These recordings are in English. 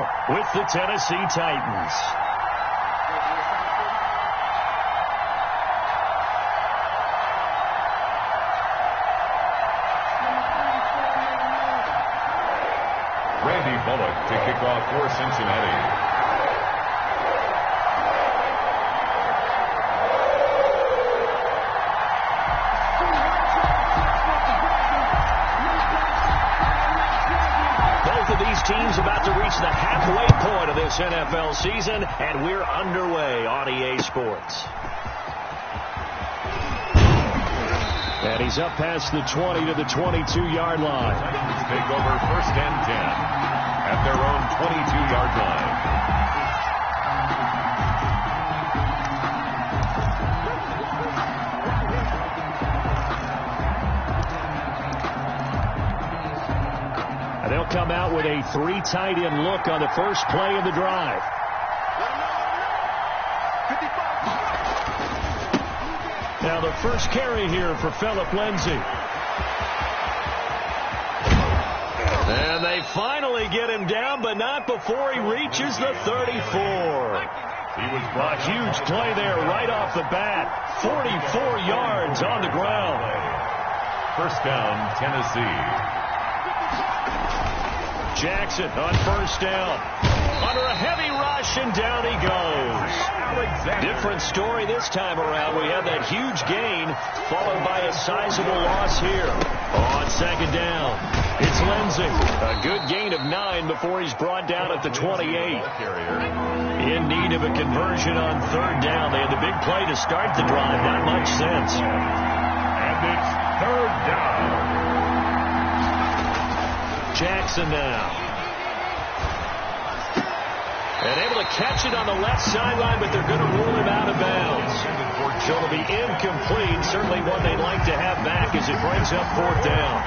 Mitchell with the Tennessee Titans. Randy Bullock to kick off for Cincinnati. These teams about to reach the halfway point of this NFL season, and we're underway on EA Sports. And he's up past the 20 to the 22-yard line. Titans take over 1st and 10 at their own 22-yard line. They'll come out with a 3 tight end look on the first play of the drive. Now the first carry here for Phillip Lindsay. And they finally get him down, but not before he reaches the 34. He was a huge play there right off the bat. 44 yards on the ground. 1st down, Tennessee. Jackson on 1st down. Under a heavy rush, and down he goes. Different story this time around. We have that huge gain, followed by a sizable loss here. On 2nd down, it's Lindsay. A good gain of 9 before he's brought down at the 28. In need of a conversion on 3rd down. They had the big play to start the drive. Not much sense. And it's 3rd down. Jackson now. And able to catch it on the left sideline, but they're going to rule him out of bounds. So it'll be incomplete. Certainly one they'd like to have back as it brings up 4th down.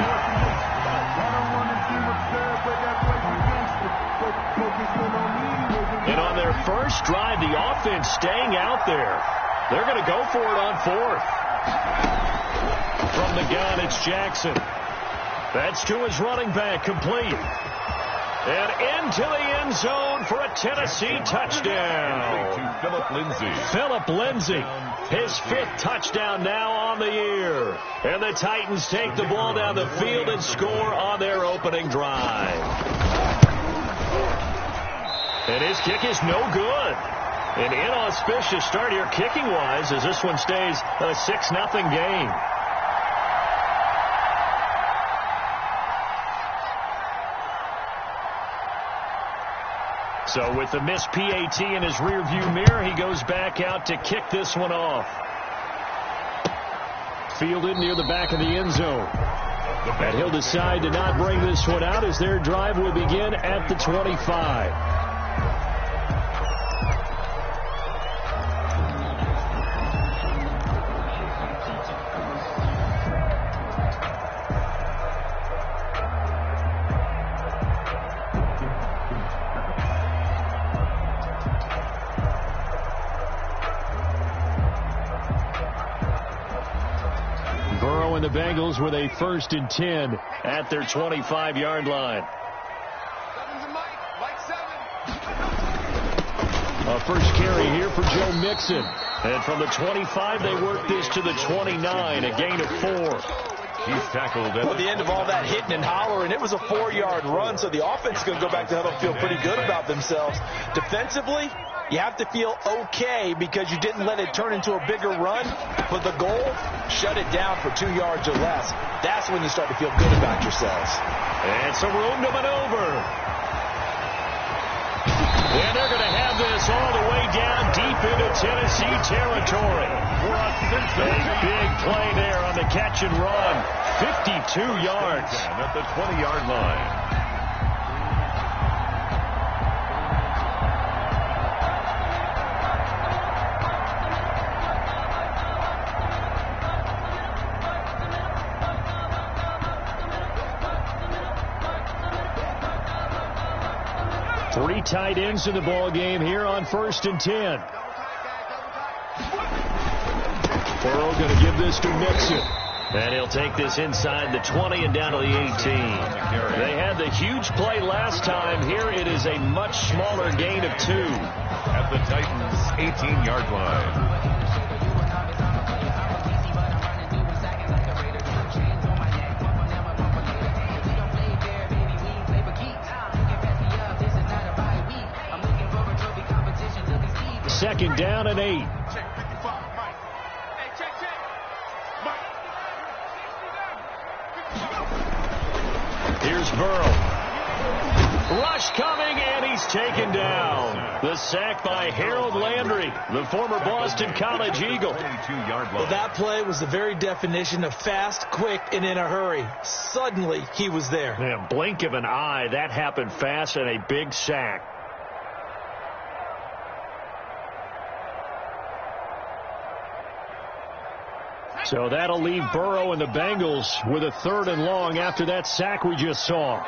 And on their first drive, the offense staying out there. They're going to go for it on 4th. From the gun, it's Jackson. That's to his running back, complete. And into the end zone for a Tennessee touchdown. Phillip Lindsay. Phillip Lindsay, his 5th touchdown now on the year. And the Titans take the ball down the field and score on their opening drive. And his kick is no good. An inauspicious start here kicking-wise as this one stays a 6-0 game. So with the missed PAT in his rearview mirror, he goes back out to kick this one off. Fielded near the back of the end zone. And he'll decide to not bring this one out as their drive will begin at the 25. The Bengals with a 1st and 10 at their 25-yard line. A first carry here for Joe Mixon. And from the 25, they work this to the 29, a gain of 4. He's tackled at the end of all that hitting and hollering. It was a 4-yard run, so the offense is going to go back to huddle, feel pretty good about themselves. Defensively, you have to feel okay because you didn't let it turn into a bigger run. But the goal, shut it down for 2 yards or less. That's when you start to feel good about yourselves. And some room to maneuver. And they're going to have this all the way down deep into Tennessee territory. A big play there on the catch and run. 52 yards. At the 20-yard line. Three tight ends in the ball game here on 1st and 10. Burrow going to give this to Mixon. And he'll take this inside the 20 and down to the 18. They had the huge play last time. Here it is a much smaller gain of 2. At the Titans' 18-yard line. Second down and 8. Here's Burrow. Rush coming, and he's taken down. The sack by Harold Landry, the former Boston College Eagle. Well, that play was the very definition of fast, quick, and in a hurry. Suddenly, he was there. Yeah, blink of an eye, that happened fast, and a big sack. So that'll leave Burrow and the Bengals with a 3rd and long after that sack we just saw.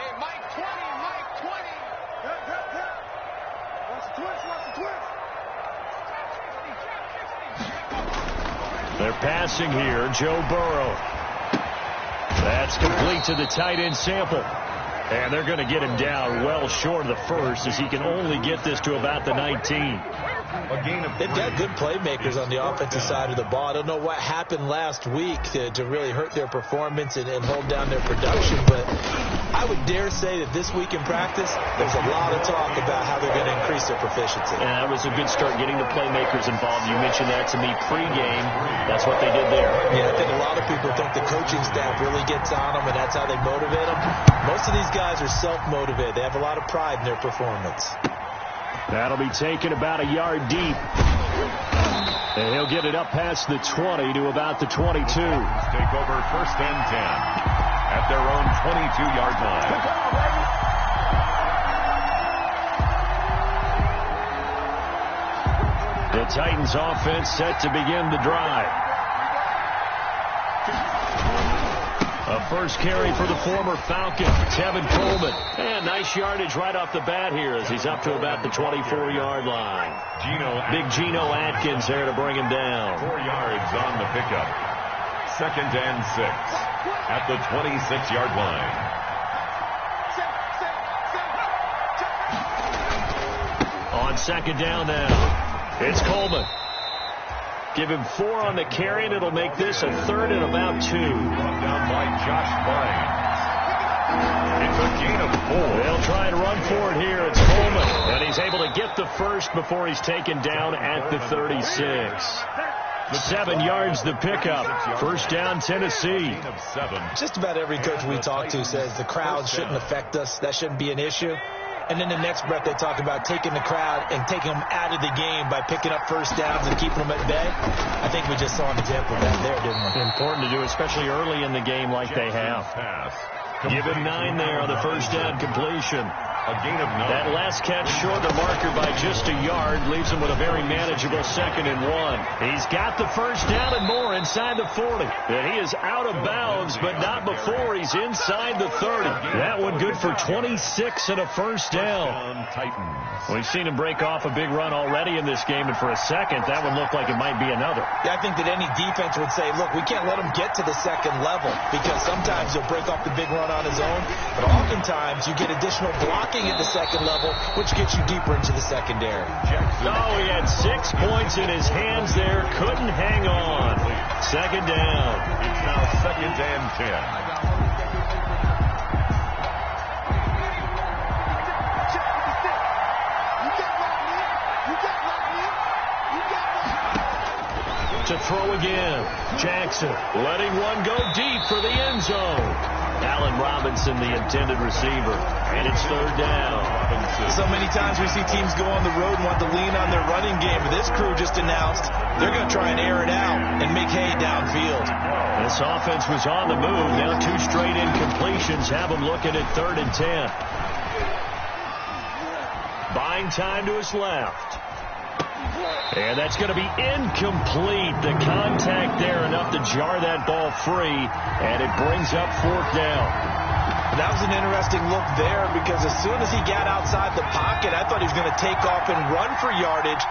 They're passing here. Joe Burrow. That's complete to the tight end Sample. And they're going to get him down well short of the first as he can only get this to about the 19. They've got good playmakers on the offensive side of the ball. I don't know what happened last week to really hurt their performance and hold down their production, but I would dare say that this week in practice, there's a lot of talk about how they're going to increase their proficiency. And that was a good start getting the playmakers involved. You mentioned that to me pregame. That's what they did there. Yeah, I think a lot of people think the coaching staff really gets on them, and that's how they motivate them. Most of these guys are self-motivated. They have a lot of pride in their performance. That'll be taken about a yard deep. And he'll get it up past the 20 to about the 22. Take over 1st and 10 at their own 22-yard line. The Titans offense set to begin the drive. A first carry for the former Falcon, Tevin Coleman. And nice yardage right off the bat here as he's up to about the 24-yard line. Big Geno Atkins there to bring him down. 4 yards on the pickup. 2nd and 6 at the 26-yard line. On 2nd down now, it's Coleman. Give him 4 on the carry, and it'll make this a 3rd and about 2. Brought down by Josh Bynes. It's a gain of 4. They'll try and run for it here. It's Coleman, and he's able to get the first before he's taken down at the 36. 7 yards the pickup. 1st down, Tennessee. Just about every coach we talk to says the crowd shouldn't affect us. That shouldn't be an issue. And then the next breath they talk about taking the crowd and taking them out of the game by picking up 1st downs and keeping them at bay. I think we just saw an example of that there, didn't we? Important to do, especially early in the game like they have. Give him 9 there on the 1st down completion. A gain of 9. That last catch short the marker by just a yard, leaves him with a very manageable 2nd and 1. He's got the 1st down and more inside the 40. And he is out of bounds, but not before he's inside the 30. That one good for 26 and a 1st down. We've seen him break off a big run already in this game, and for a second, that one looked like it might be another. Yeah, I think that any defense would say, look, we can't let him get to the 2nd level, because sometimes he'll break off the big run on his own, but oftentimes you get additional blocking at the 2nd level, which gets you deeper into the secondary. Oh, he had 6 points in his hands there, couldn't hang on. 2nd down. It's now 2nd and 10. To throw again. Jackson letting one go deep for the end zone. Allen Robinson, the intended receiver. And it's 3rd down. So many times we see teams go on the road and want to lean on their running game. But this crew just announced they're going to try and air it out and make hay downfield. This offense was on the move. Now 2 straight incompletions have them looking at 3rd and 10. Buying time to his left. And that's going to be incomplete. The contact there enough to jar that ball free, and it brings up 4th down. That was an interesting look there because as soon as he got outside the pocket, I thought he was going to take off and run for yardage.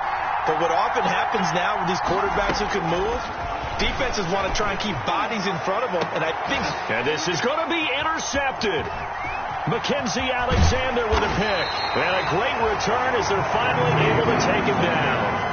But what often happens now with these quarterbacks who can move, Defenses want to try and keep bodies in front of them, and I think... And this is going to be intercepted. Mackenzie Alexander with a pick. And a great return as they're finally able to take him down.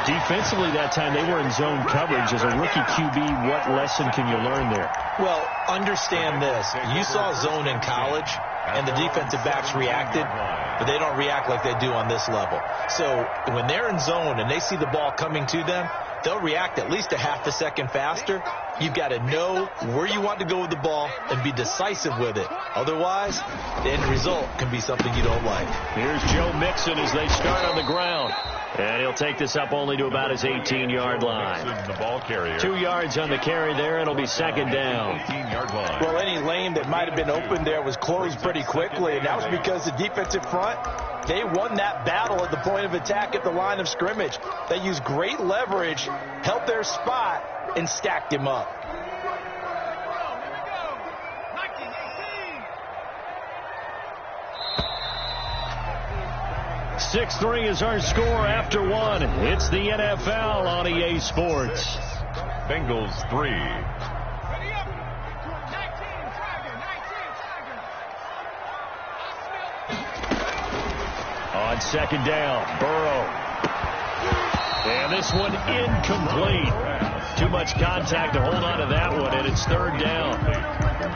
Defensively that time, they were in zone coverage. As a rookie QB, what lesson can you learn there? Well, understand this. You saw zone in college, and the defensive backs reacted, but they don't react like they do on this level. So when they're in zone and they see the ball coming to them, they'll react at least a half a second faster. You've got to know where you want to go with the ball and be decisive with it. Otherwise, the end result can be something you don't like. Here's Joe Mixon as they start on the ground. And he'll take this up only to about his 18-yard line. The ball carrier. 2 yards on the carry there, and it'll be second down. 18-yard line. Well, any lane that might have been open there was closed pretty quickly, and that was because the defensive front, they won that battle at the point of attack at the line of scrimmage. They used great leverage, held their spot, and stacked him up. 6-3 is our score after one. It's the NFL on EA Sports. Bengals 3. On second down, Burrow. And this one incomplete. Too much contact to hold on to that one, and it's third down.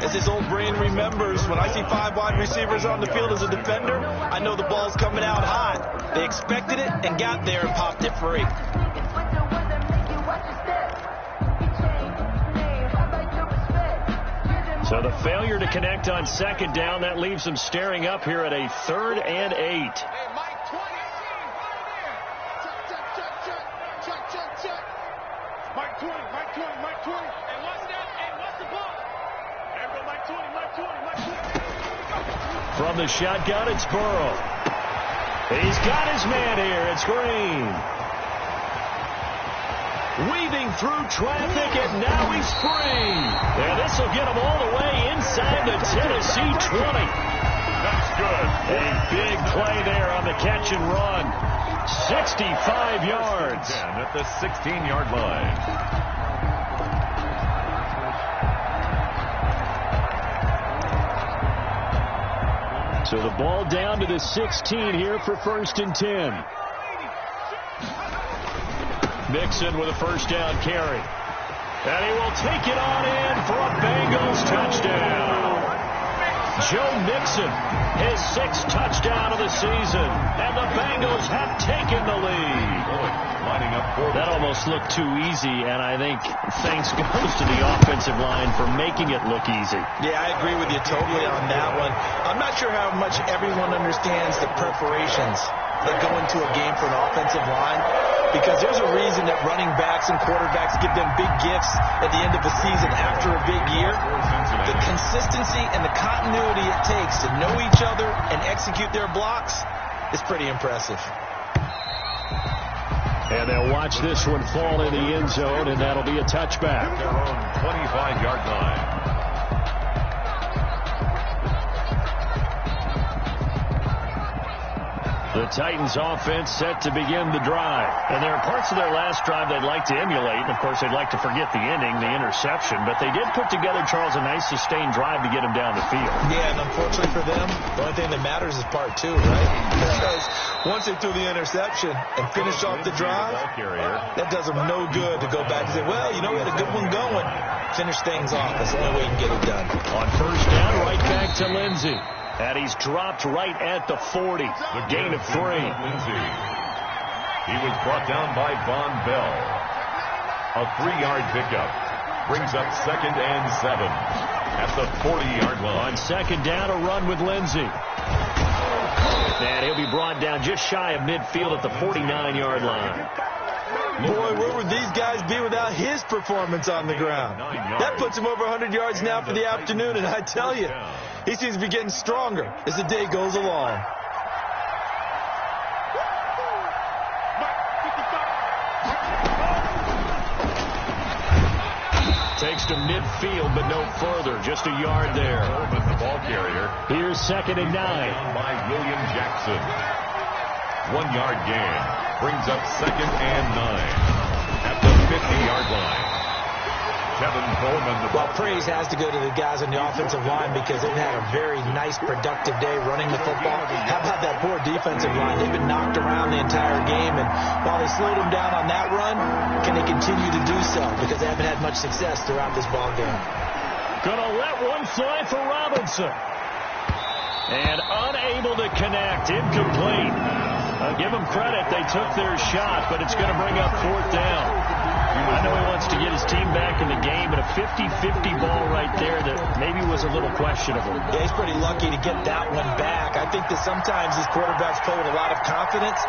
As his old brain remembers, when I see 5 wide receivers on the field as a defender, I know the ball's coming out hot. They expected it and got there and popped it free. So the failure to connect on second down, that leaves them staring up here at a 3rd and 8. From the shotgun, it's Burrow. He's got his man here. It's Green. Weaving through traffic, and now he's free. And this will get him all the way inside the Tennessee 20. That's good. A big play there on the catch and run. 65 yards. At the 16-yard line. So the ball down to the 16 here for 1st and 10. Mixon with a first down carry. And he will take it on in for a Bengals touchdown. Joe Mixon, his 6th touchdown of the season. And the Bengals have taken the lead. Lining up for that almost looked too easy, and I think thanks goes to the offensive line for making it look easy. Yeah, I agree with you totally on that one. I'm not sure how much everyone understands the preparations that go into a game for an offensive line, because there's a reason that running backs and quarterbacks give them big gifts at the end of the season after a big year. The consistency and the continuity it takes to know each other and execute their blocks is pretty impressive. And they'll watch this one fall in the end zone, and that'll be a touchback. Their own 25-yard line. The Titans offense set to begin the drive. And there are parts of their last drive they'd like to emulate. And, of course, they'd like to forget the ending, the interception. But they did put together, Charles, a nice sustained drive to get them down the field. Yeah, and unfortunately for them, the only thing that matters is part 2, right? Because once they threw the interception and finished off the drive, that does them no good to go back and say, well, you know, we had a good one going. Finish things off. That's the only way you can get it done. On first down, right back to Lindsey. And he's dropped right at the 40. The gain of 3. Lindsey. He was brought down by Von Bell. A 3-yard pickup. Brings up 2nd and 7 at the 40-yard line. On second down, a run with Lindsey. And he'll be brought down just shy of midfield at the 49-yard line. Boy, where would these guys be without his performance on the ground? That puts him over 100 yards now for the afternoon, and I tell you, he seems to be getting stronger as the day goes along. Takes to midfield, but no further. Just a yard there. But the ball carrier. Here's 2nd and 9. By William Jackson. 1-yard gain. Brings up 2nd and 9 at the 50-yard line. Kevin Coleman. Well, praise has to go to the guys on the offensive line because they've had a very nice, productive day running the football. How about that poor defensive line? They've been knocked around the entire game, and while they slowed them down on that run, can they continue to do so? Because they haven't had much success throughout this ball game. Gonna let one fly for Robinson. And unable to connect. Incomplete. Give them credit. They took their shot, but it's going to bring up 4th down. I know he wants to get his team back in the game, but a 50-50 ball right there that maybe was a little questionable. Yeah, he's pretty lucky to get that one back. I think that sometimes these quarterbacks play with a lot of confidence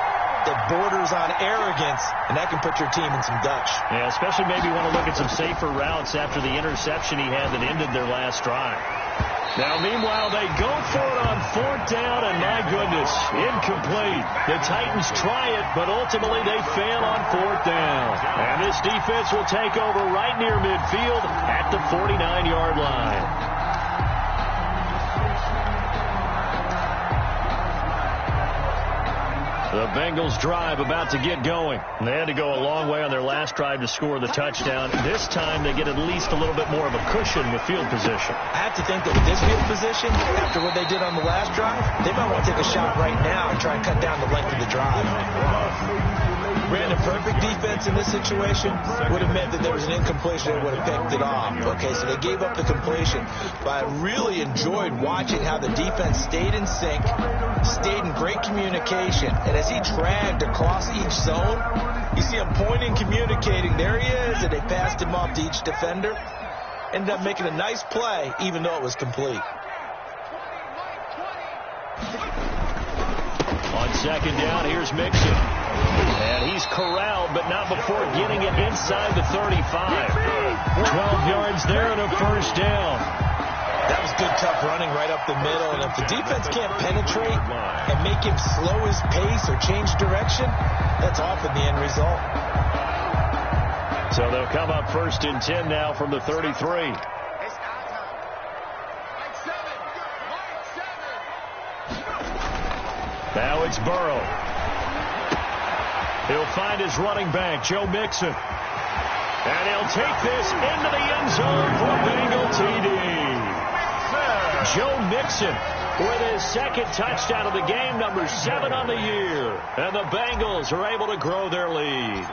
that borders on arrogance, and that can put your team in some Dutch. Yeah, especially maybe want to look at some safer routes after the interception he had that ended their last drive. Now, meanwhile, they go for it on 4th down, and my goodness, incomplete. The Titans try it, but ultimately they fail on 4th down. And this defense will take over right near midfield at the 49-yard line. The Bengals drive about to get going. They had to go a long way on their last drive to score the touchdown. This time they get at least a little bit more of a cushion with field position. I have to think that with this field position, after what they did on the last drive, they might want to take a shot right now and try and cut down the length of the drive. Brandon, perfect defense in this situation would have meant that there was an incompletion and would have picked it off. Okay, so they gave up the completion. But I really enjoyed watching how the defense stayed in sync, stayed in great communication, and as he dragged across each zone, you see him pointing, communicating. There he is, and they passed him off to each defender. Ended up making a nice play, even though it was complete. On 2nd down, here's Mixon. And he's corralled, but not before getting it inside the 35. 12 yards there and a 1st down. That was good, tough running right up the middle. And if the defense can't penetrate and make him slow his pace or change direction, that's often the end result. So they'll come up 1st and 10 now from the 33. Now it's Burrow. He'll find his running back, Joe Mixon. And he'll take this into the end zone for Bengal TD. Joe Mixon with his 2nd touchdown of the game, number 7 on the year. And the Bengals are able to grow their lead.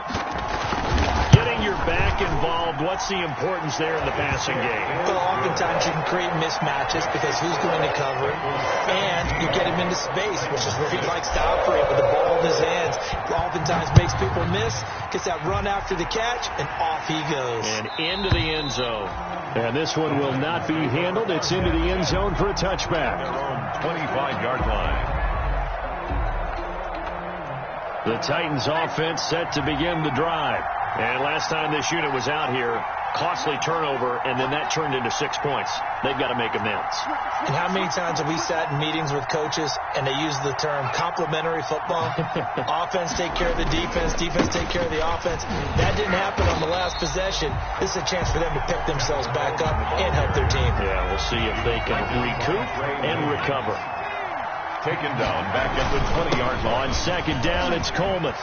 Getting your back involved, what's the importance there in the passing game? Well, oftentimes you can create mismatches because who's going to cover it, and you get him into space, which is where he likes to operate with the ball in his hands. Oftentimes makes people miss, gets that run after the catch, and off he goes. And into the end zone. And this one will not be handled. It's into the end zone for a touchback. Their own 25-yard line. The Titans offense set to begin the drive. And last time this unit was out here, costly turnover, and then that turned into 6 points. They've got to make amends. And how many times have we sat in meetings with coaches and they use the term complementary football? Offense take care of the defense, defense take care of the offense. That didn't happen on the last possession. This is a chance for them to pick themselves back up and help their team. Yeah, we'll see if they can recoup and recover. Taken down back at the 20-yard line. On 2nd down, it's Coleman.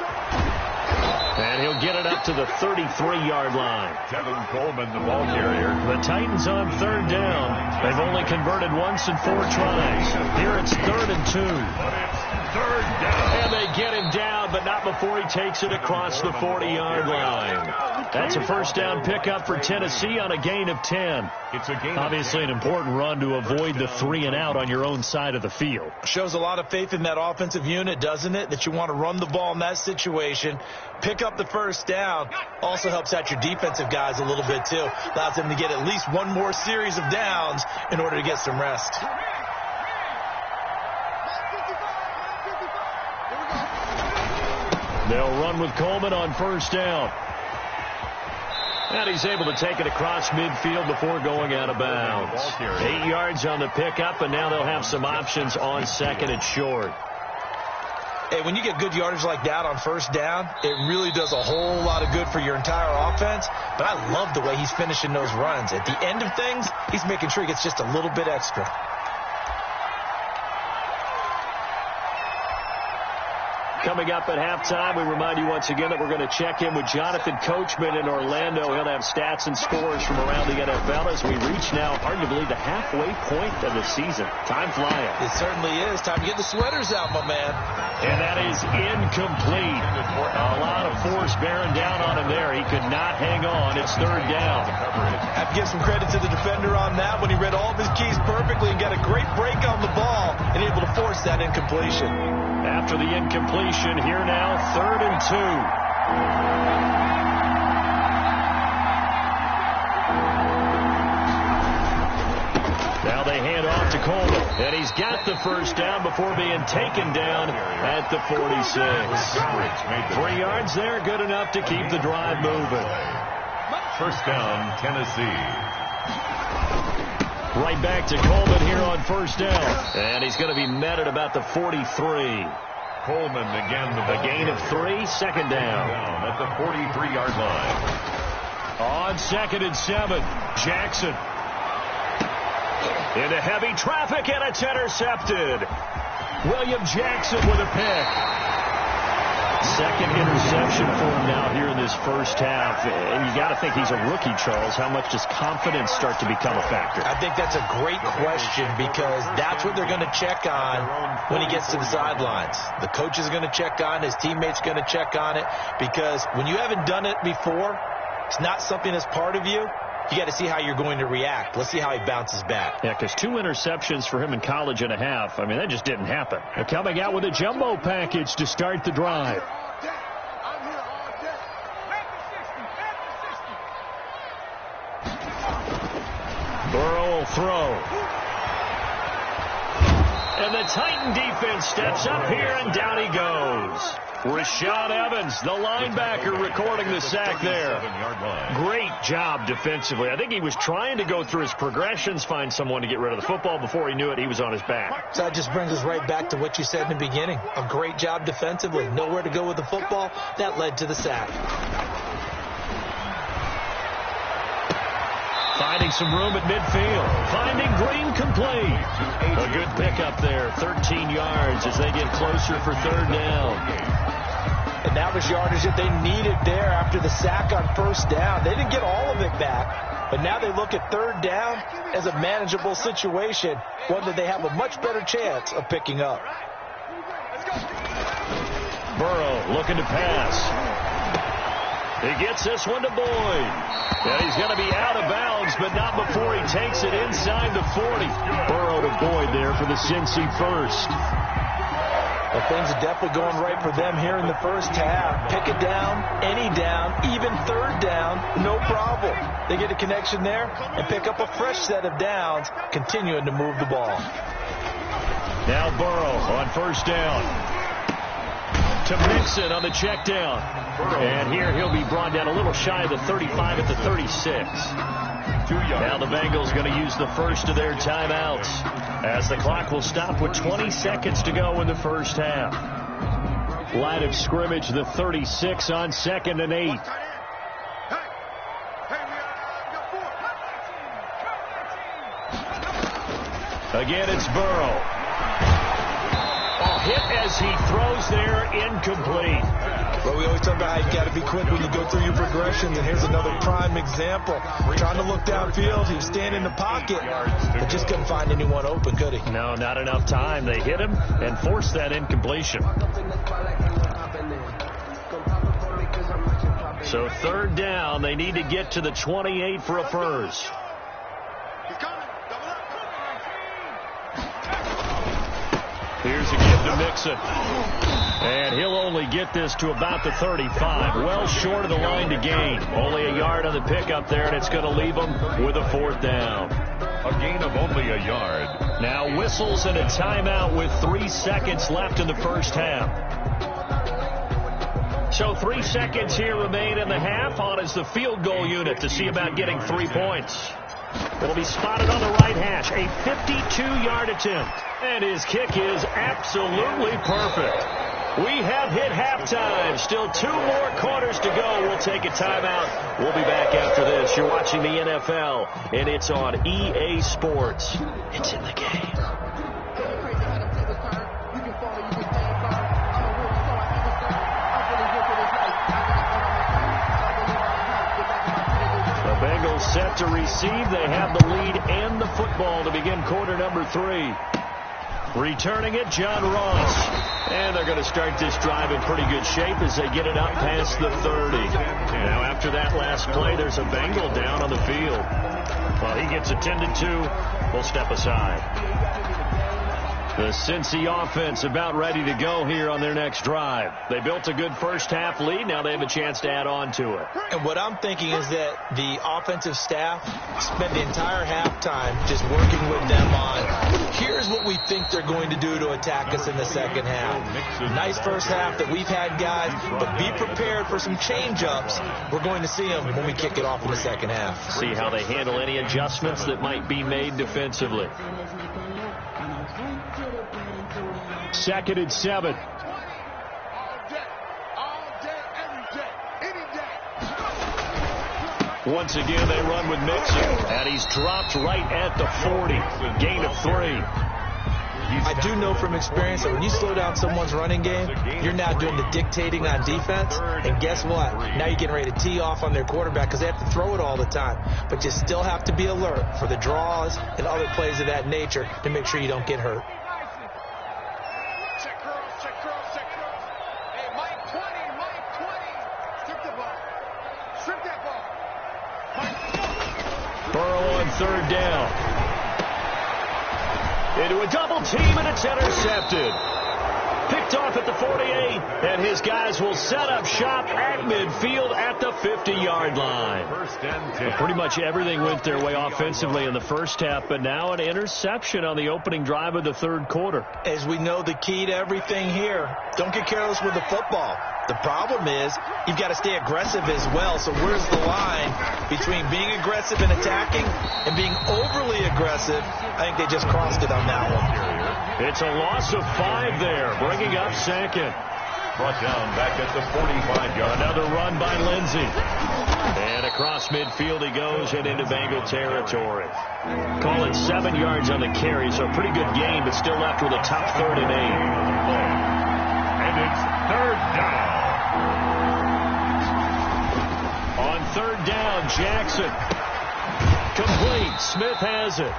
And he'll get it up to the 33-yard line. Kevin Coleman, the ball carrier. The Titans on 3rd down. They've only converted once in 4 tries. Here it's 3rd and 2. But it's 3rd down. And they get him down, but not before he takes it across the 40-yard line. That's a 1st down pickup for Tennessee on a gain of 10. It's a gain. Obviously an important run to avoid the 3 and out on your own side of the field. Shows a lot of faith in that offensive unit, doesn't it? That you want to run the ball in that situation. Pick up the 1st down. Also helps out your defensive guys a little bit, too. Allows them to get at least one more series of downs in order to get some rest. They'll run with Coleman on 1st down. And he's able to take it across midfield before going out of bounds. 8 yards on the pickup, and now they'll have some options on 2nd and short. Hey, when you get good yardage like that on 1st down, it really does a whole lot of good for your entire offense. But I love the way he's finishing those runs. At the end of things, he's making sure he gets just a little bit extra. Coming up at halftime, we remind you once again that we're going to check in with Jonathan Coachman in Orlando. He'll have stats and scores from around the NFL as we reach now arguably the halfway point of the season. Time flying. It certainly is. Time to get the sweaters out, my man. And that is incomplete. A lot of force bearing down on him there. He could not hang on. It's third down. I have to give some credit to the defender on that when he read all of his keys perfectly and got a great break on the ball and able to force that incompletion. After the incompletion, here now, 3rd and 2. Now they hand off to Coleman, and he's got the first down before being taken down at the 46. 3 yards there, good enough to keep the drive moving. First down, Tennessee. Right back to Coleman here on first down. And he's going to be met at about the 43. Coleman again. A gain of 3, second down. At the 43-yard line. On 2nd and 7, Jackson. Into heavy traffic, and it's intercepted. William Jackson with a pick. Second interception for him now here in this first half. And you got to think he's a rookie, Charles. How much does confidence start to become a factor? I think that's a great question because that's what they're going to check on when he gets to the sidelines. The coach is going to check on, his teammates going to check on it, because when you haven't done it before, it's not something that's part of you. You got to see how you're going to react. Let's see how he bounces back. Yeah, because 2 interceptions for him in college and a half. I mean, that just didn't happen. They're coming out with a jumbo package to start the drive. Burrow will throw. And the Titan defense steps up here, and down he goes. Rashad Evans, the linebacker, recording the sack there. Great job defensively. I think he was trying to go through his progressions, find someone to get rid of the football. Before he knew it, he was on his back. So that just brings us right back to what you said in the beginning. A great job defensively. Nowhere to go with the football. That led to the sack. Finding some room at midfield. Finding Green complete. A good pickup there. 13 yards as they get closer for third down. And that was yardage that they needed there after the sack on first down. They didn't get all of it back, but now they look at third down as a manageable situation, one that they have a much better chance of picking up. Burrow looking to pass. He gets this one to Boyd. And he's going to be out of bounds, but not before he takes it inside the 40. Burrow to Boyd there for the Cincy first. Well, things are definitely going right for them here in the first half. Pick it down, any down, even third down, no problem. They get a connection there and pick up a fresh set of downs, continuing to move the ball. Now Burrow on first down. To Mixon on the check down. And here he'll be brought down a little shy of the 35 at the 36. Now the Bengals going to use the first of their timeouts as the clock will stop with 20 seconds to go in the first half. Line of scrimmage, the 36 on 2nd and 8. Again, it's Burrow. Hit as he throws there, incomplete. Well, we always talk about how you got to be quick when you go through your progressions, and here's another prime example. Trying to look downfield, he was standing in the pocket, but just couldn't find anyone open, could he? No, not enough time. They hit him and forced that incompletion. So third down, they need to get to the 28 for a first. Here's a give to Mixon. And he'll only get this to about the 35. Well short of the line to gain. Only a yard on the pickup there, and it's going to leave him with a fourth down. A gain of only a yard. Now whistles and a timeout with 3 seconds left in the first half. So 3 seconds here remain in the half. On is the field goal unit to see about getting 3 points. It'll be spotted on the right hash. A 52-yard attempt. And his kick is absolutely perfect. We have hit halftime. Still 2 more quarters to go. We'll take a timeout. We'll be back after this. You're watching the NFL, and it's on EA Sports. It's in the game. set to receive. They have the lead and the football to begin quarter number 3. Returning it, John Ross. And they're going to start this drive in pretty good shape as they get it up past the 30. Now, after that last play, there's a Bengal down on the field. Well, he gets attended to. We'll step aside. The Cincy offense about ready to go here on their next drive. They built a good first-half lead. Now they have a chance to add on to it. And what I'm thinking is that the offensive staff spent the entire halftime just working with them on, here's what we think they're going to do to attack us in the second half. Nice first half that we've had, guys, but be prepared for some change-ups. We're going to see them when we kick it off in the second half. See how they handle any adjustments that might be made defensively. 2nd and 7. Once again, they run with Mixon, and he's dropped right at the 40. Gain of 3. I do know from experience that when you slow down someone's running game, you're now doing the dictating on defense. And guess what? Now you're getting ready to tee off on their quarterback because they have to throw it all the time. But you still have to be alert for the draws and other plays of that nature to make sure you don't get hurt. Burrow on 3rd down. Into a double team, and it's intercepted. Picked off at the 48, and his guys will set up shop at midfield at the 50-yard line. Well, pretty much everything went their way offensively in the first half, but now an interception on the opening drive of the 3rd quarter. As we know, the key to everything here, don't get careless with the football. The problem is you've got to stay aggressive as well. So where's the line between being aggressive and attacking and being overly aggressive? I think they just crossed it on that one. It's a loss of 5 there, bringing up 2nd. Brought down back at the 45-yard. Another run by Lindsey. And across midfield he goes and into Bengal territory. Call it 7 yards on the carry, so a pretty good game, but still left with a tough 3rd and 8. And it's 3rd down. On 3rd down, Jackson. Complete. Smith has it.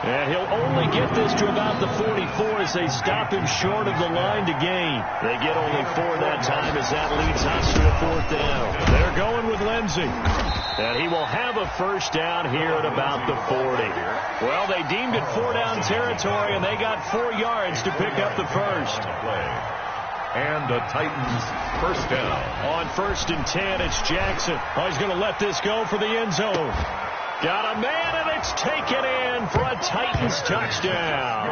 And he'll only get this to about the 44 as they stop him short of the line to gain. They get only 4 that time as that leads us to a 4th down. They're going with Lindsey. And he will have a 1st down here at about the 40. Well, they deemed it 4 down territory, and they got 4 yards to pick up the 1st. And the Titans 1st down. On 1st and 10, it's Jackson. Oh, he's going to let this go for the end zone. Got a man, and it's taken in for a Titans touchdown.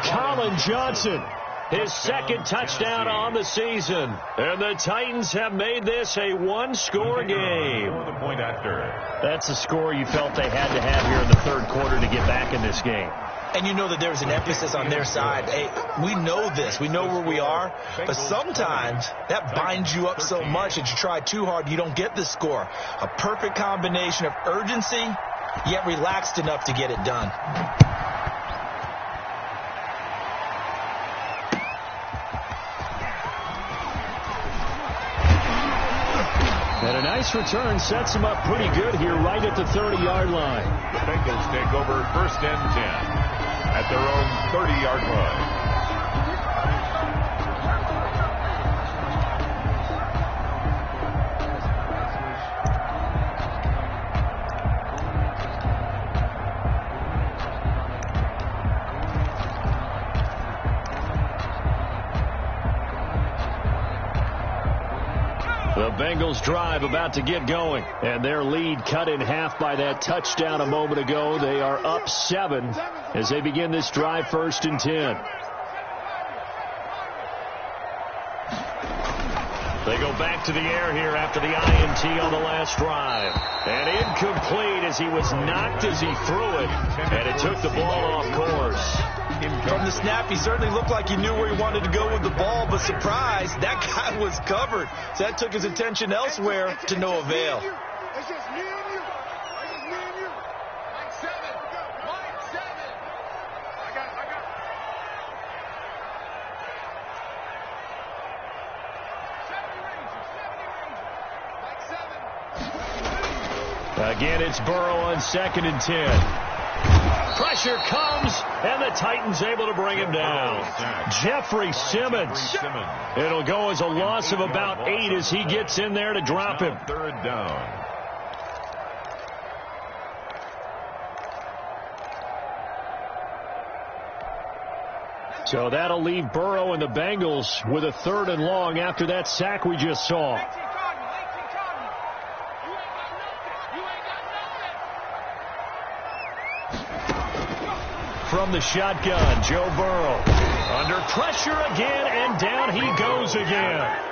Colin Johnson, his 2nd touchdown on the season. And the Titans have made this a 1-score game. The point after. That's a score you felt they had to have here in the 3rd quarter to get back in this game. And you know that there's an emphasis on their side. Hey, we know this. We know where we are. But sometimes that binds you up so much that you try too hard, you don't get the score. A perfect combination of urgency, yet relaxed enough to get it done. And a nice return sets them up pretty good here right at the 30-yard line. The Bengals take over 1st and 10 at their own 30-yard line. The Bengals drive about to get going, and their lead cut in half by that touchdown a moment ago. They are up 7 as they begin this drive 1st and 10. They go back to the air here after the INT on the last drive. And incomplete as he was knocked as he threw it, and it took the ball off course. From the snap, he certainly looked like he knew where he wanted to go with the ball, but surprise, that guy was covered. So that took his attention elsewhere to no avail. It's just me and you. It's just me and you. Mike 7. Mike 7. I got it. 70 Rangers. Mike 7. Again, it's Burrow on 2nd and 10. Pressure comes, and the Titans able to bring him down. Jeffrey Simmons. It'll go as a loss of about 8 as he gets in there to drop him. 3rd down. So that'll leave Burrow and the Bengals with a 3rd and long after that sack we just saw. From the shotgun, Joe Burrow. Under pressure again, and down he goes again.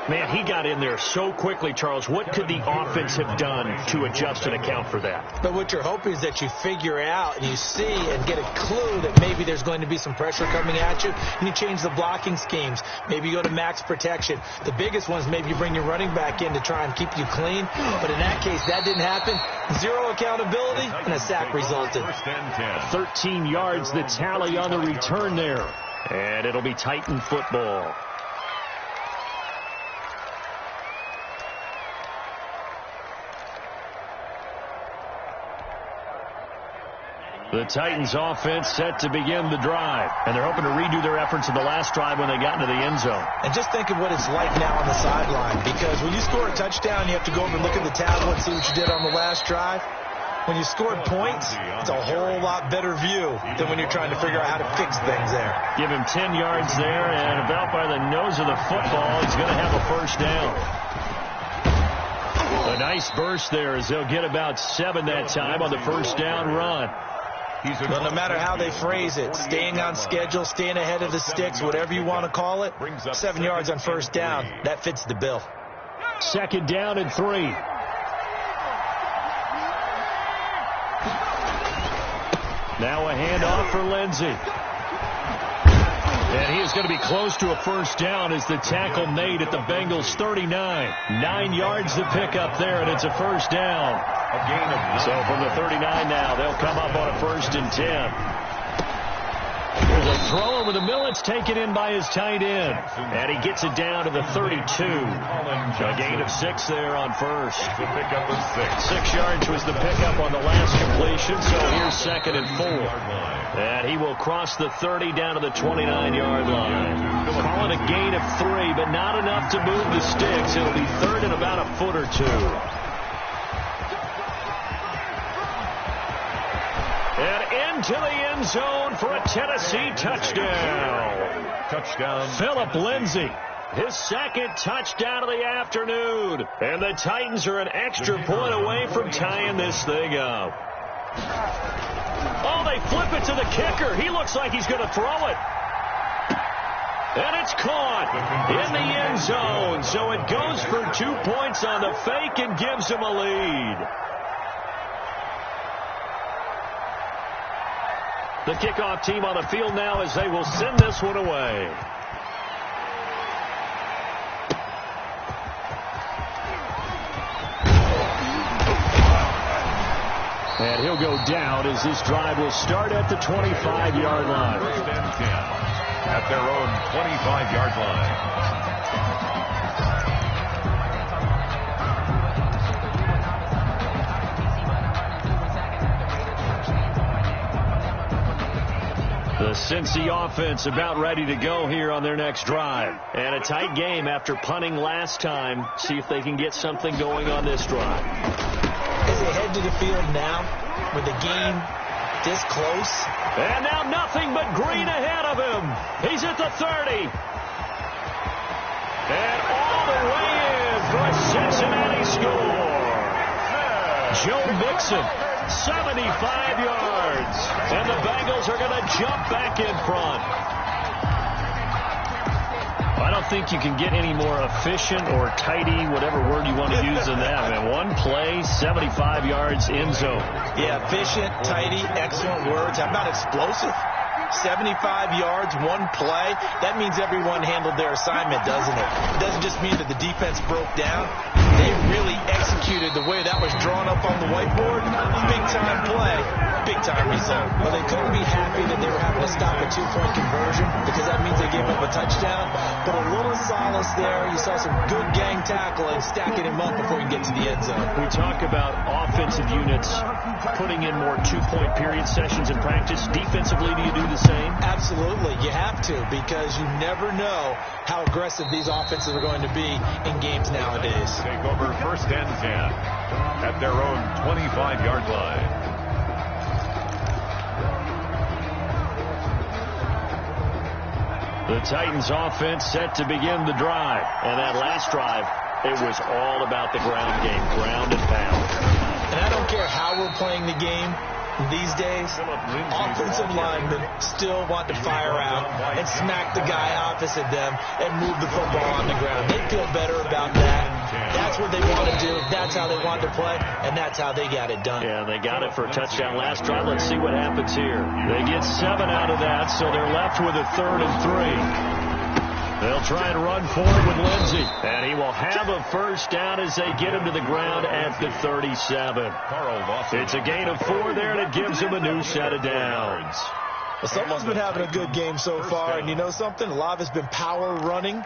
Man, he got in there so quickly, Charles. What could the offense have done to adjust and account for that? But what you're hoping is that you figure out and you see and get a clue that maybe there's going to be some pressure coming at you, and you change the blocking schemes. Maybe you go to max protection. The biggest one is maybe you bring your running back in to try and keep you clean. But in that case, that didn't happen. 0 accountability, and a sack resulted. 13 yards, the tally on the return there. And it'll be Titan football. The Titans offense set to begin the drive. And they're hoping to redo their efforts in the last drive when they got into the end zone. And just think of what it's like now on the sideline. Because when you score a touchdown, you have to go over and look at the tablet and see what you did on the last drive. When you scored points, it's a whole lot better view than when you're trying to figure out how to fix things there. Give him 10 yards there, and about by the nose of the football, he's going to have a 1st down. A nice burst there as they'll get about 7 that time on the 1st down run. Well, no matter how they phrase it, staying on schedule, staying ahead of the sticks, whatever you want to call it, 7 yards on 1st down, that fits the bill. 2nd down and 3. Now a handoff for Lindsey. And he is going to be close to a 1st down as the tackle made at the Bengals 39. 9 yards to pick up there, and it's a 1st down. A gain of 9. So from the 39 now, they'll come up on a 1st and 10. There's a throw over the middle. It's taken in by his tight end. And he gets it down to the 32. A gain of 6 there on 1st. The pickup of 6. 6 yards was the pickup on the last completion. So here's 2nd and 4. And he will cross the 30 down to the 29-yard line. Call it a gain of 3, but not enough to move the sticks. It'll be 3rd and about a foot or 2. And into the end zone for a Tennessee touchdown. Touchdown. Philip Lindsey. His 2nd touchdown of the afternoon. And the Titans are an extra point away from tying this thing up. Oh, they flip it to the kicker. He looks like he's going to throw it. And it's caught in the end zone. So it goes for 2 points on the fake and gives him a lead. The kickoff team on the field now as they will send this one away. And he'll go down as this drive will start at the 25-yard line. 1st and 10 at their own 25-yard line. The Cincy offense about ready to go here on their next drive. And a tight game after punting last time. See if they can get something going on this drive. As they head to the field now, with the game this close. And now nothing but green ahead of him. He's at the 30. And all the way in for a Cincinnati score. Joe Mixon, 75 yards. And the Bengals are going to jump back in front. I don't think you can get any more efficient or tidy, whatever word you want to use in that. Man, one play, 75 yards, end zone. Yeah, efficient, tidy, excellent words. How about explosive? 75 yards, one play. That means everyone handled their assignment, doesn't it? It doesn't just mean that the defense broke down. They really executed the way that was drawn up on the whiteboard. Big-time play, big-time result. Well, they couldn't be happy that they were having to stop a two-point conversion because that means they gave up a touchdown. But a little solace there. You saw some good gang tackling, stacking him up before you get to the end zone. We talk about offensive units putting in more two-point period sessions in practice. Defensively, do you do the same? Absolutely. You have to, because you never know how aggressive these offenses are going to be in games nowadays. Take over 1st and 10 at their own 25-yard line. The Titans offense set to begin the drive. And that last drive, it was all about the ground game, ground and pound. And I don't care how we're playing the game these days, offensive linemen still want to fire out and smack the guy opposite them and move the football on the ground. They feel better about that. That's what they want to do. That's how they want to play, and that's how they got it done. Yeah, they got it for a touchdown last drive. Let's see what happens here. They get 7 out of that, so they're left with a 3rd and 3. They'll try and run forward with Lindsey. And he will have a first down as they get him to the ground at the 37. It's a gain of 4 there, and it gives him a new set of downs. Well, someone's been having a good game so far, and you know something? A lot of it's been power running.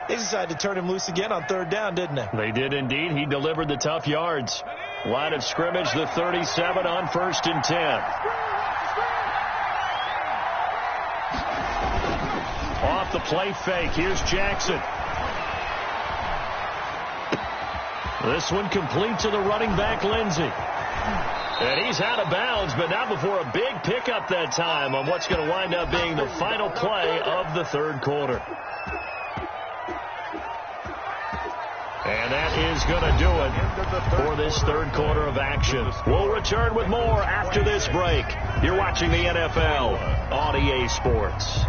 They decided to turn him loose again on 3rd down, didn't they? They did indeed. He delivered the tough yards. Line of scrimmage, the 37 on 1st and 10. Off the play fake. Here's Jackson. This one complete to the running back, Lindsey. And he's out of bounds, but not before a big pickup that time on what's going to wind up being the final play of the 3rd quarter. And that is going to do it for this 3rd quarter of action. We'll return with more after this break. You're watching the NFL on EA Sports.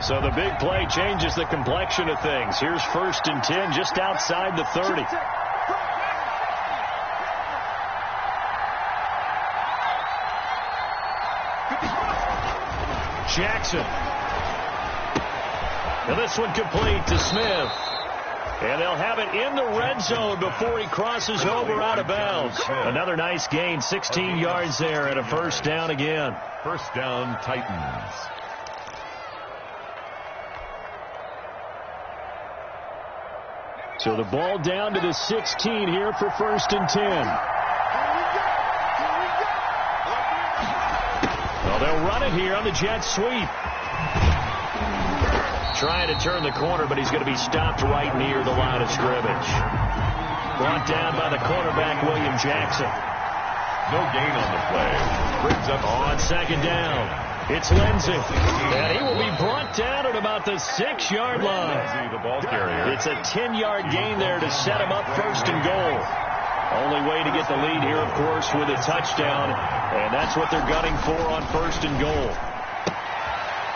So the big play changes the complexion of things. Here's 1st and 10 just outside the 30. Jackson. And this one complete to Smith. And they'll have it in the red zone before he crosses over out of bounds. Another nice gain, 16 yards there and a first down again. First down, Titans. So the ball down to the 16 here for 1st and 10. Well, they'll run it here on the jet sweep. Trying to turn the corner, but he's going to be stopped right near the line of scrimmage. Brought down by the cornerback, William Jackson. No gain on the play. Brings up on 2nd down. It's Lindsey. And he will be brought down at about the 6-yard line. The ball carrier. It's a 10-yard gain there to set him up 1st and goal. Only way to get the lead here, of course, with a touchdown. And that's what they're gunning for on 1st and goal.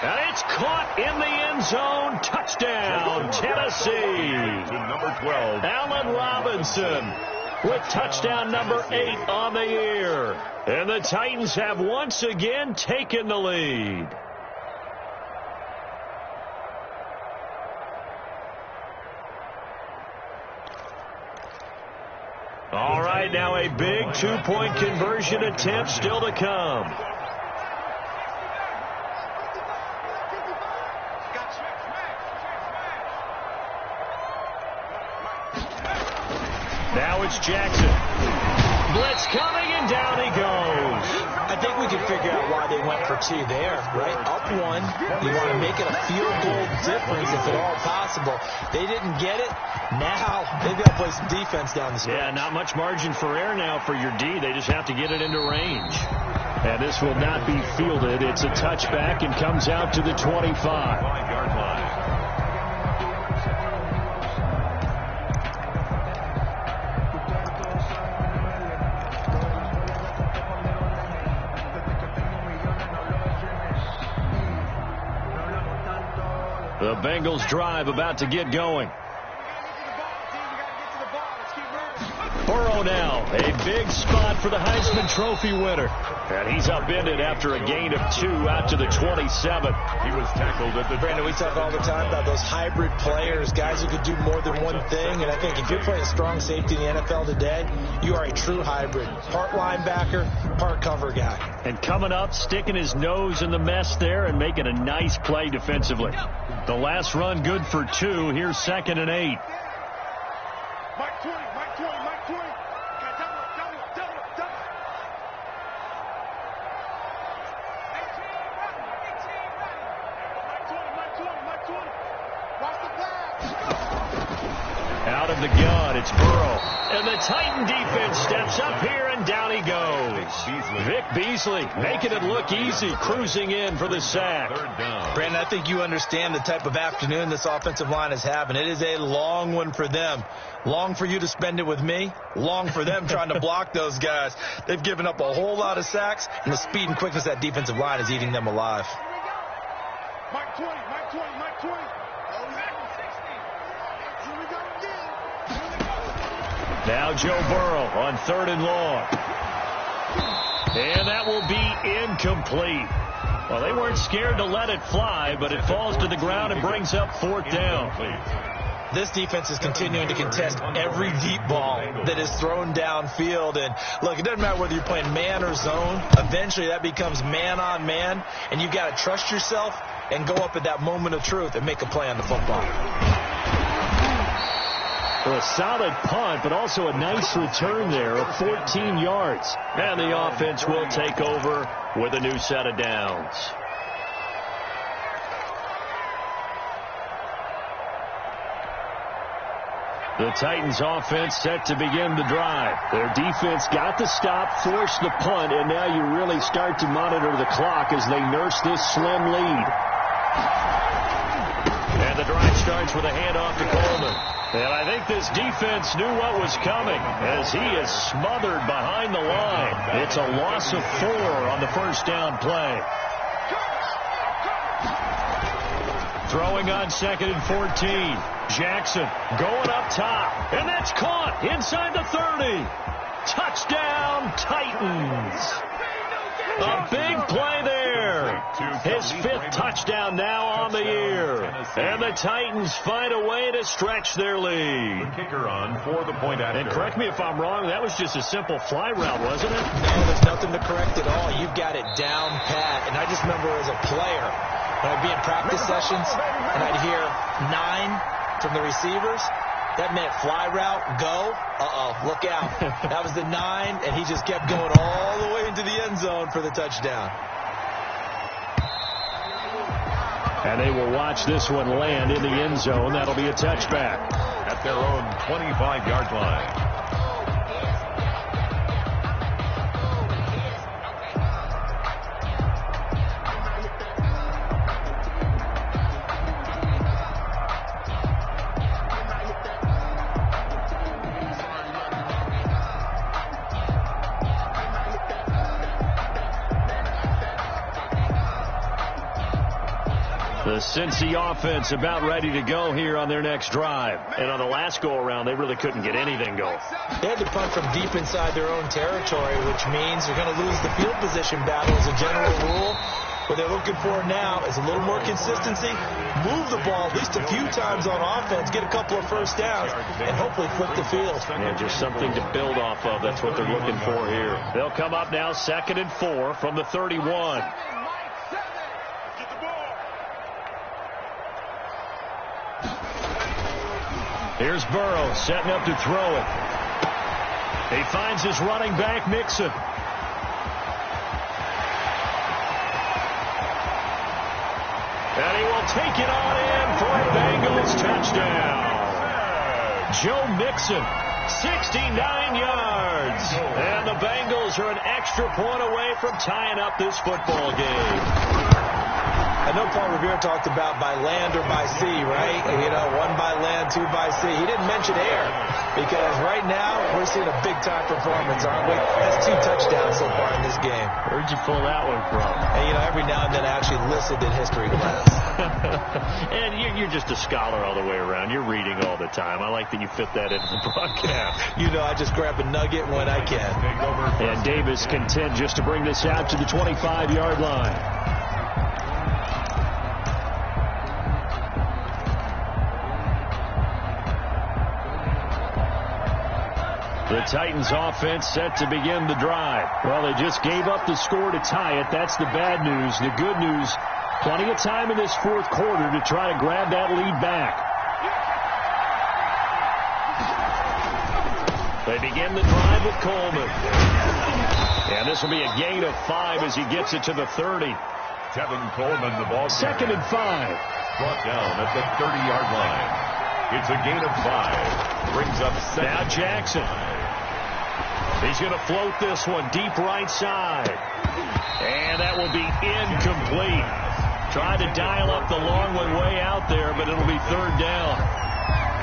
And it's caught in the end zone. Touchdown, Tennessee. To number 12. Allen Robinson with touchdown number 8 on the year. And the Titans have once again taken the lead. All right, now a big 2-point conversion attempt still to come. Now it's Jackson. Blitz coming, and down he goes. I think we can figure out why they went for 2 there, right? Up 1, you want to make it a field goal difference if at all possible. They didn't get it. Now they've got to play some defense down the stretch. Yeah, not much margin for error now for your D. They just have to get it into range. And this will not be fielded. It's a touchback and comes out to the 25. 5-yard line. The Bengals drive about to get going. Burrow now, a big spot for the Heisman Trophy winner. And he's upended after a gain of 2 out to the 27. He was tackled at the... Brandon, we talk all the time about those hybrid players, guys who could do more than one thing. And I think if you're playing strong safety in the NFL today, you are a true hybrid. Part linebacker, part cover guy. And coming up, sticking his nose in the mess there and making a nice play defensively. The last run good for 2. Here's 2nd and 8. Mike 20, Mike 20, Mike 20. Out of the gun, it's Burrow. And the Titan defense steps up here, and down he goes. Vic Beasley making it look easy, cruising in for the sack. Brandon, I think you understand the type of afternoon this offensive line is having. It is a long one for them. Long for you to spend it with me. Long for them trying to block those guys. They've given up a whole lot of sacks, and the speed and quickness of that defensive line is eating them alive. Mike 20, Mike 20, Mike 20. Now Joe Burrow on 3rd and long. And that will be incomplete. Well, they weren't scared to let it fly, but it falls to the ground and brings up 4th down. This defense is continuing to contest every deep ball that is thrown downfield. And, look, it doesn't matter whether you're playing man or zone. Eventually that becomes man on man, and you've got to trust yourself and go up at that moment of truth and make a play on the football. Well, a solid punt, but also a nice return there of 14 yards. And the offense will take over with a new set of downs. The Titans offense set to begin the drive. Their defense got the stop, forced the punt, and now you really start to monitor the clock as they nurse this slim lead. And the drive starts with a handoff to Coleman. And I think this defense knew what was coming as he is smothered behind the line. It's a loss of 4 on the 1st down play. Throwing on 2nd and 14. Jackson going up top. And that's caught inside the 30. Touchdown, Titans. A big play there. His 5th touchdown now on the year. And the Titans find a way to stretch their lead. The kicker on for the point after. And correct me if I'm wrong, that was just a simple fly route, wasn't it? No, there's nothing to correct at all. You've got it down pat. And I just remember as a player, when I'd be in practice sessions and I'd hear 9 from the receivers, that meant fly route, go. Look out. That was the 9, and he just kept going all the way into the end zone for the touchdown. And they will watch this one land in the end zone. That'll be a touchback. At their own 25-yard line. The Cincy offense about ready to go here on their next drive. And on the last go-around, they really couldn't get anything going. They had to punt from deep inside their own territory, which means they're going to lose the field position battle as a general rule. What they're looking for now is a little more consistency, move the ball at least a few times on offense, get a couple of 1st downs, and hopefully flip the field. And just something to build off of. That's what they're looking for here. They'll come up now 2nd and 4 from the 31. Here's Burrow setting up to throw it. He finds his running back, Mixon. And he will take it on in for a Bengals touchdown. Joe Mixon, 69 yards. And the Bengals are an extra point away from tying up this football game. I know Paul Revere talked about by land or by sea, right? You know, 1 by land, 2 by sea. He didn't mention air because right now we're seeing a big-time performance, aren't we? That's 2 touchdowns so far in this game. Where'd you pull that one from? And, you know, every now and then I actually listened in history class. And you're just a scholar all the way around. You're reading all the time. I like that you fit that into the broadcast. You know, I just grab a nugget when I can. And Davis content just to bring this out to the 25-yard line. The Titans offense set to begin the drive. Well, they just gave up the score to tie it. That's the bad news. The good news, plenty of time in this fourth quarter to try to grab that lead back. They begin the drive with Coleman. And this will be a gain of 5 as he gets it to the 30. Tevin Coleman, the ball. 2nd and 5. Brought down at the 30-yard line. It's a gain of 5. Brings up 2nd. Now Jackson. He's going to float this one deep right side. And that will be incomplete. Tried to dial up the long one way out there, but it'll be 3rd down.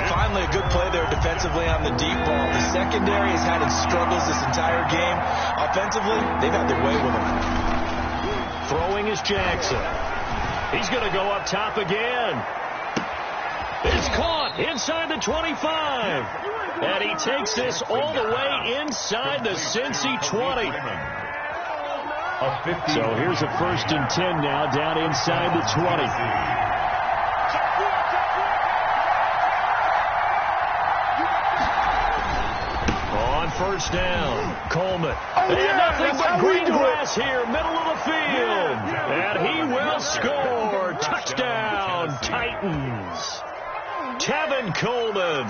Finally, a good play there defensively on the deep ball. The secondary has had its struggles this entire game. Offensively, they've had their way with them. Throwing is Jackson. He's going to go up top again. It's caught inside the 25. And he takes this all the way inside the Cincy 20. So here's a 1st and 10 now down inside the 20. On 1st down, Coleman. And nothing but green grass here, middle of the field. And he will score. Touchdown, Titans. Tevin Coleman,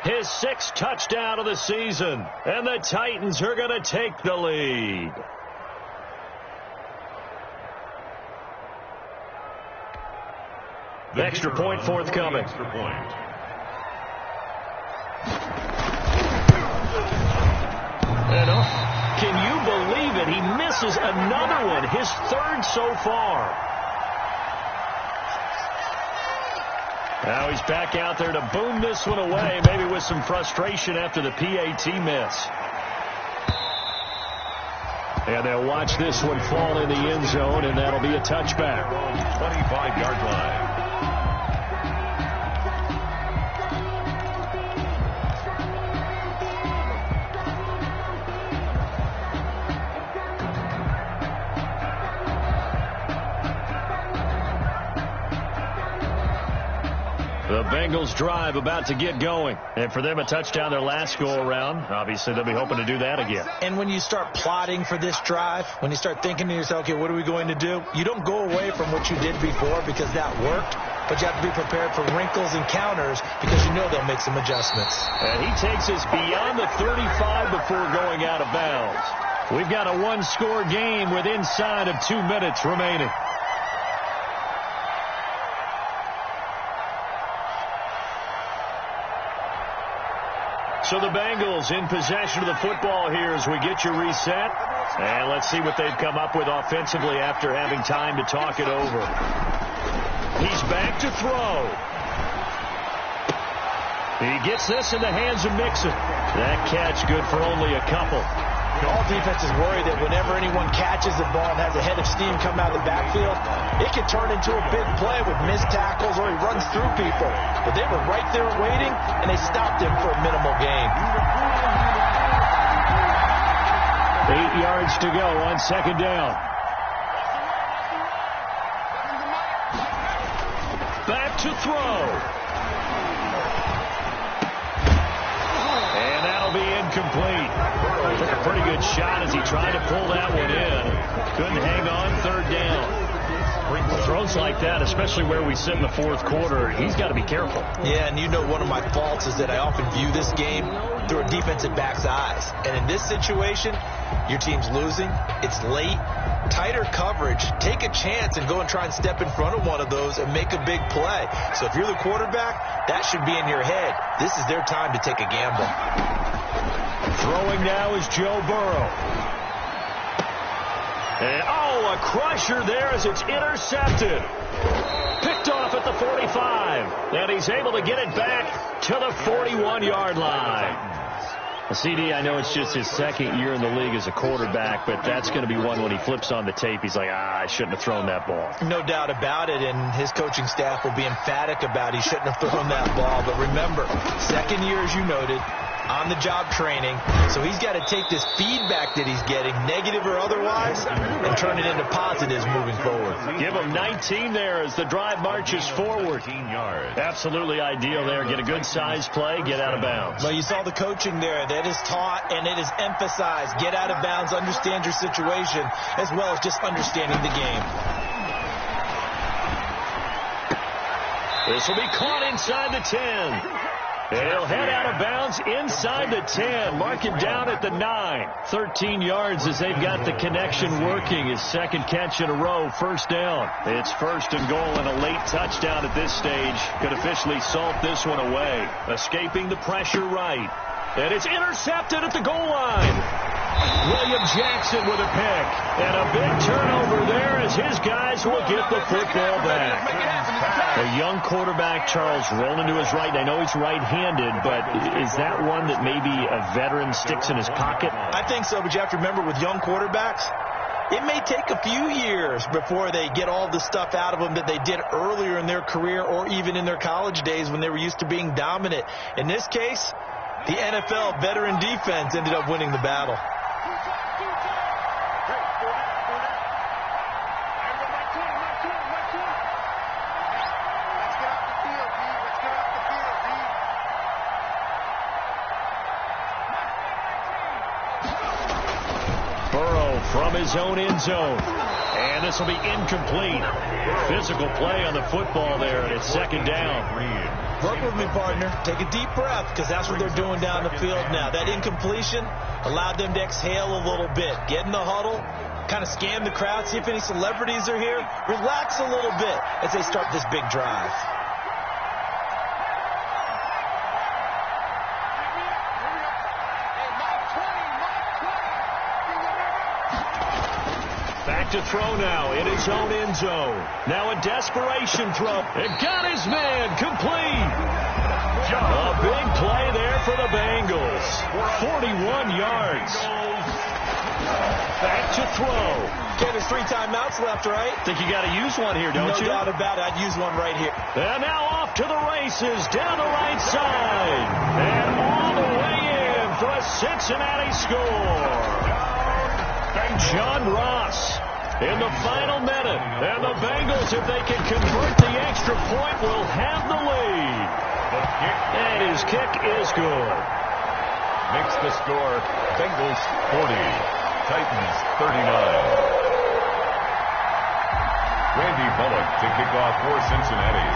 his 6th touchdown of the season. And the Titans are going to take the lead. The extra point forthcoming. Extra point. And can you believe it? He misses another one, his 3rd so far. Now he's back out there to boom this one away, maybe with some frustration after the PAT miss. And they'll watch this one fall in the end zone, and that'll be a touchback. 25-yard line. The Bengals drive about to get going. And for them, a touchdown their last go-around. Obviously, they'll be hoping to do that again. And when you start plotting for this drive, when you start thinking to yourself, okay, what are we going to do? You don't go away from what you did before because that worked. But you have to be prepared for wrinkles and counters because you know they'll make some adjustments. And he takes us beyond the 35 before going out of bounds. We've got a 1-score game with inside of 2 minutes remaining. So the Bengals in possession of the football here as we get you reset. And let's see what they've come up with offensively after having time to talk it over. He's back to throw. He gets this in the hands of Mixon. That catch good for only a couple. All defenses worry that whenever anyone catches the ball and has a head of steam come out of the backfield, it can turn into a big play with missed tackles or he runs through people. But they were right there waiting, and they stopped him for a minimal gain. 8 yards to go on 2nd down. Back to throw. And that'll be incomplete. Took a pretty good shot as he tried to pull that one in. Couldn't hang on 3rd down. Throws like that, especially where we sit in the 4th quarter, he's got to be careful. Yeah, and you know one of my faults is that I often view this game through a defensive back's eyes. And in this situation, your team's losing. It's late. Tighter coverage. Take a chance and go and try and step in front of one of those and make a big play. So if you're the quarterback, that should be in your head. This is their time to take a gamble. Throwing now is Joe Burrow. And, a crusher there as it's intercepted. Picked off at the 45. And he's able to get it back to the 41-yard line. CD, I know it's just his second year in the league as a quarterback, but that's going to be one when he flips on the tape. He's like, I shouldn't have thrown that ball. No doubt about it, and his coaching staff will be emphatic about he shouldn't have thrown that ball. But remember, second year, as you noted, on-the-job training, so he's got to take this feedback that he's getting, negative or otherwise, and turn it into positives moving forward. Give him 19 there as the drive marches forward. Yards. Absolutely ideal there. Get a good size play, get out of bounds. Well, you saw the coaching there. That is taught and it is emphasized. Get out of bounds, understand your situation, as well as just understanding the game. This will be caught inside the 10. He'll head out of bounds inside the 10. Mark it down at the 9. 13 yards as they've got the connection working. His second catch in a row. First down. It's first and goal and a late touchdown at this stage. Could officially salt this one away. Escaping the pressure right. And it's intercepted at the goal line. William Jackson with a pick. And a big turnover there as his guys will get the football back. A young quarterback, Charles, rolling to his right. I know he's right-handed, but is that one that maybe a veteran sticks in his pocket? I think so, but you have to remember with young quarterbacks, it may take a few years before they get all the stuff out of them that they did earlier in their career or even in their college days when they were used to being dominant. In this case, the NFL veteran defense ended up winning the battle. From his own end zone. And this will be incomplete. Physical play on the football there, and it's second down. Work with me, partner. Take a deep breath, because that's what they're doing down the field now. That incompletion allowed them to exhale a little bit. Get in the huddle, kind of scan the crowd, see if any celebrities are here. Relax a little bit as they start this big drive. To throw now in his own end zone. Now a desperation throw. It got his man complete. A big play there for the Bengals. 41 yards. Back to throw. Okay, there's 3 timeouts left, right? Think you got to use one here, don't you? No doubt about it. I'd use one right here. And now off to the races down the right side. And all the way in for a Cincinnati score. John Ross. In the final minute, and the Bengals, if they can convert the extra point, will have the lead. And his kick is good. Makes the score Bengals 40, Titans 39. Randy Bullock to kick off for Cincinnati.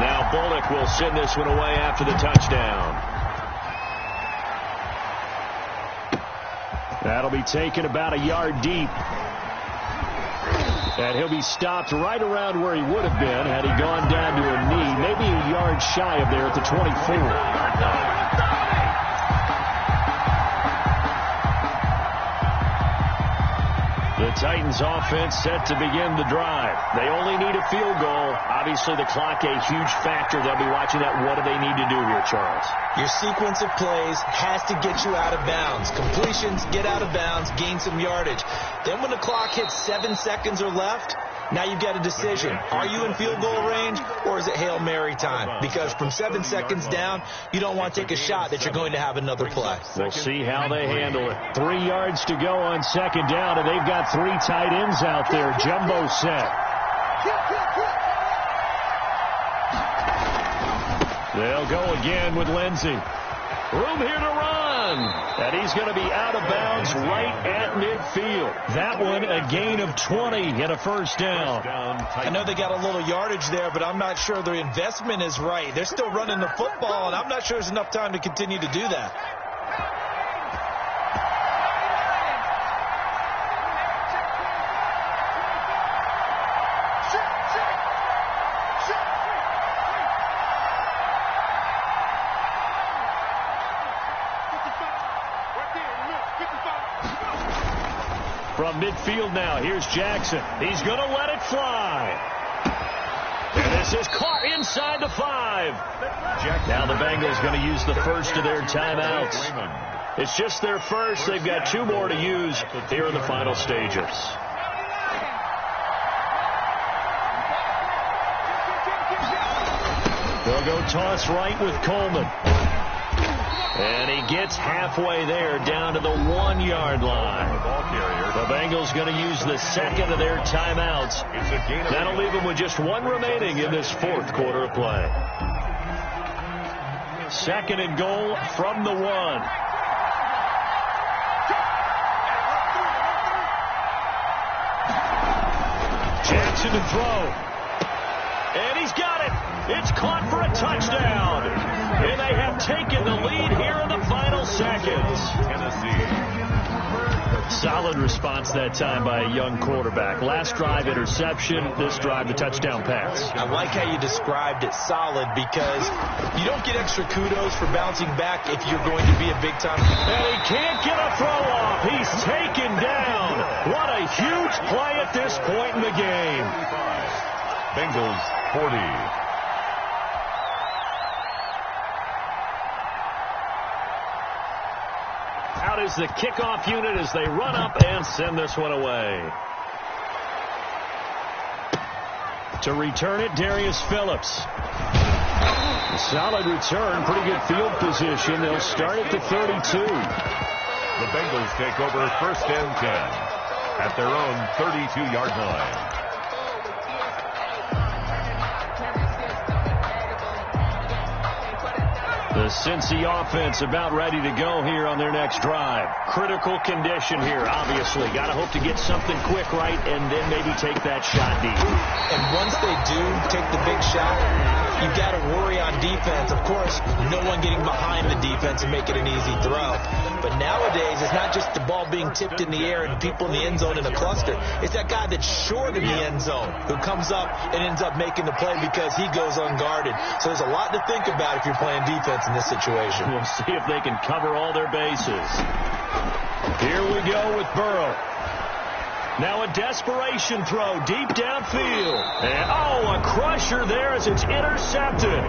Now Bullock will send this one away after the touchdown. That'll be taken about a yard deep. And he'll be stopped right around where he would have been had he gone down to a knee, maybe a yard shy of there at the 24. The Titans offense set to begin the drive. They only need a field goal. Obviously, the clock a huge factor. They'll be watching that. What do they need to do here, Charles? Your sequence of plays has to get you out of bounds. Completions, get out of bounds, gain some yardage. Then when the clock hits 7 seconds or left, now you've got a decision. Are you in field goal range, or is it Hail Mary time? Because from 7 seconds down, you don't want to take a shot that you're going to have another play. We'll see how they handle it. 3 yards to go on second down, and they've got 3 tight ends out there. Jumbo set. They'll go again with Lindsey. Room here to run. And he's going to be out of bounds right at midfield. That one, a gain of 20 and a first down. I know they got a little yardage there, but I'm not sure their investment is right. They're still running the football, and I'm not sure there's enough time to continue to do that. around midfield now. Here's Jackson. He's going to let it fly. And this is caught inside the 5. Now the Bengals going to use the first of their timeouts. It's just their first. They've got 2 more to use here in the final stages. They'll go toss right with Coleman. And he gets halfway there, down to the 1-yard line. The Bengals going to use the second of their timeouts. That'll leave them with just 1 remaining in this 4th quarter of play. 2nd and goal from the 1. Jackson to throw. And he's got it. It's caught for a touchdown. And they have taken the lead here in the final seconds. Tennessee. Solid response that time by a young quarterback. Last drive, interception. This drive, the touchdown pass. I like how you described it, solid, because you don't get extra kudos for bouncing back if you're going to be a big-time. And he can't get a throw off. He's taken down. What a huge play at this point in the game. Bengals 40. Out is the kickoff unit as they run up and send this one away. To return it, Darius Phillips. Solid return, pretty good field position. They'll start at the 32. The Bengals take over 1st and 10 at their own 32-yard line. The Cincy offense about ready to go here on their next drive. Critical condition here, obviously. Got to hope to get something quick right and then maybe take that shot deep. And once they do take the big shot, you've got to worry on defense. Of course, no one getting behind the defense and make it an easy throw. But nowadays, it's not just the ball being tipped in the air and people in the end zone in a cluster. It's that guy that's short in the end zone who comes up and ends up making the play because he goes unguarded. So there's a lot to think about if you're playing defense in this situation. We'll see if they can cover all their bases. Here we go with Burrow. Now a desperation throw deep downfield. And, a crusher there as it's intercepted.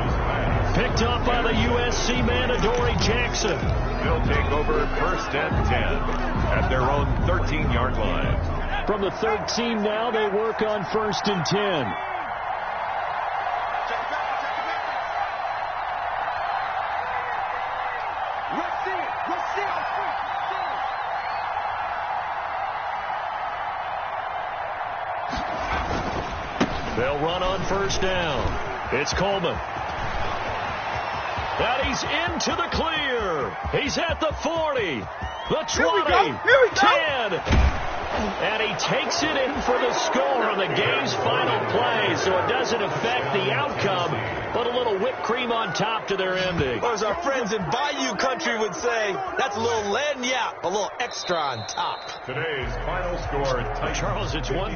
Picked up by the USC man, Adoree Jackson. They'll take over 1st and 10 at their own 13-yard line. From the 13 now, they work on 1st and 10. They'll run on 1st down. It's Coleman. And he's into the clear. He's at the 40, the 20, 10. And he takes it in for the score on the game's final play, so it doesn't affect the outcome, but a little whipped cream on top to their ending. Or as our friends in Bayou Country would say, that's a little lagniappe, a little extra on top. Today's final score, Charles, it's 1.